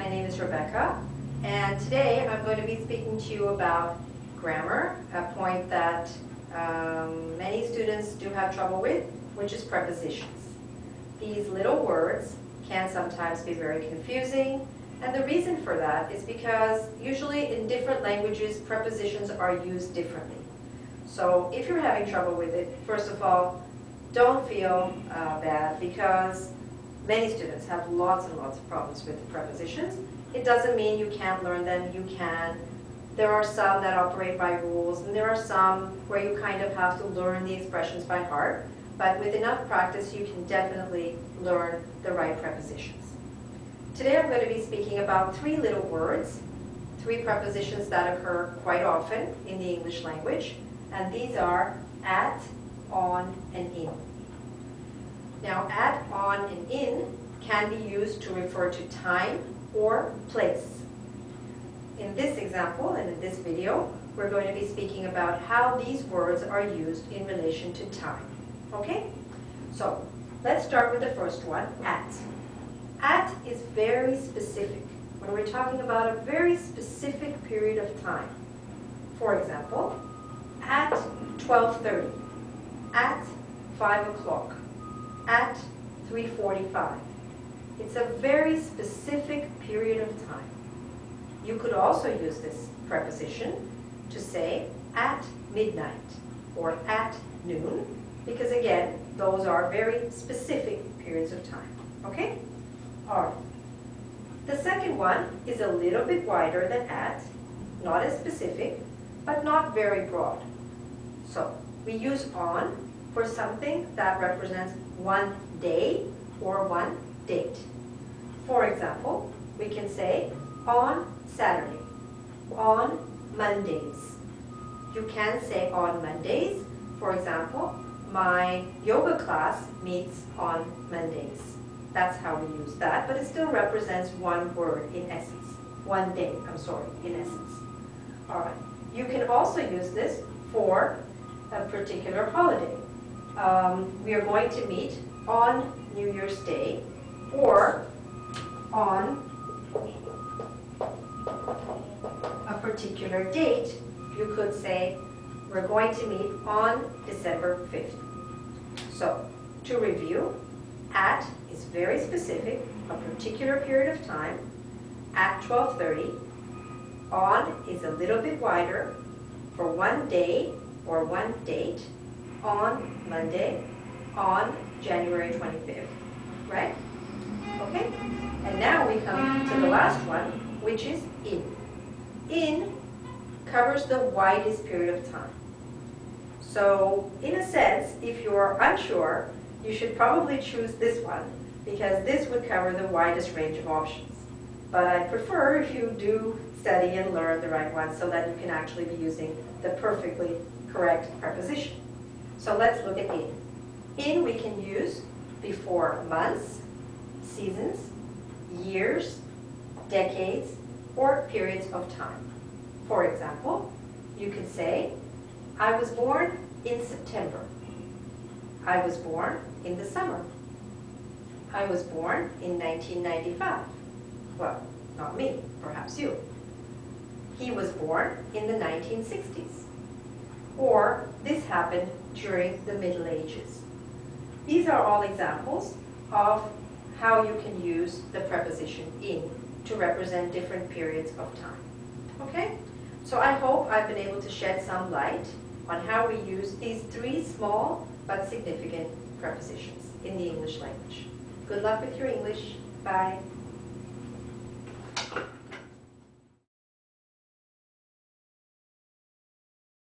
My name is Rebecca, and today I'm going to be speaking to you about grammar, a point that many students do have trouble with, which is prepositions. These little words can sometimes be very confusing, and the reason for that is because usually in different languages prepositions are used differently. So if you're having trouble with it, first of all, don't feel bad, because many students have lots and lots of problems with prepositions. It doesn't mean you can't learn them. You can. There are some that operate by rules, and there are some where you kind of have to learn the expressions by heart. But with enough practice, you can definitely learn the right prepositions. Today I'm going to be speaking about three little words, three prepositions that occur quite often in the English language, and these are at, on, and in. Now, at, on, and in can be used to refer to time or place. In this example and in this video, we're going to be speaking about how these words are used in relation to time. Okay? So, let's start with the first one, at. At is very specific when we're talking about a very specific period of time. For example, at 12:30, at 5 o'clock, at 3:45. It's a very specific period of time. You could also use this preposition to say at midnight or at noon, because again, those are very specific periods of time. Okay? All right. The second one is a little bit wider than at, not as specific, but not very broad. So we use on for something that represents one day or one date. For example, we can say on Saturday, on Mondays. You can say on Mondays. For example, my yoga class meets on Mondays. That's how we use that, but it still represents one word in essence. One day, in essence. All right. You can also use this for a particular holiday. We are going to meet on New Year's Day or on a particular date. You could say we're going to meet on December 5th. So, to review, at is very specific, a particular period of time, at 12:30. On is a little bit wider, for one day or one date, on Monday, on January 25th, right? Okay? And now we come to the last one, which is in. In covers the widest period of time. So, in a sense, if you're unsure, you should probably choose this one, because this would cover the widest range of options. But I prefer if you do study and learn the right one so that you can actually be using the perfectly correct preposition. So let's look at in. In we can use before months, seasons, years, decades, or periods of time. For example, you could say, I was born in September. I was born in the summer. I was born in 1995. Well, not me, perhaps you. He was born in the 1960s. Or this happened during the Middle Ages. These are all examples of how you can use the preposition in to represent different periods of time. Okay? So I hope I've been able to shed some light on how we use these three small but significant prepositions in the English language. Good luck with your English. Bye.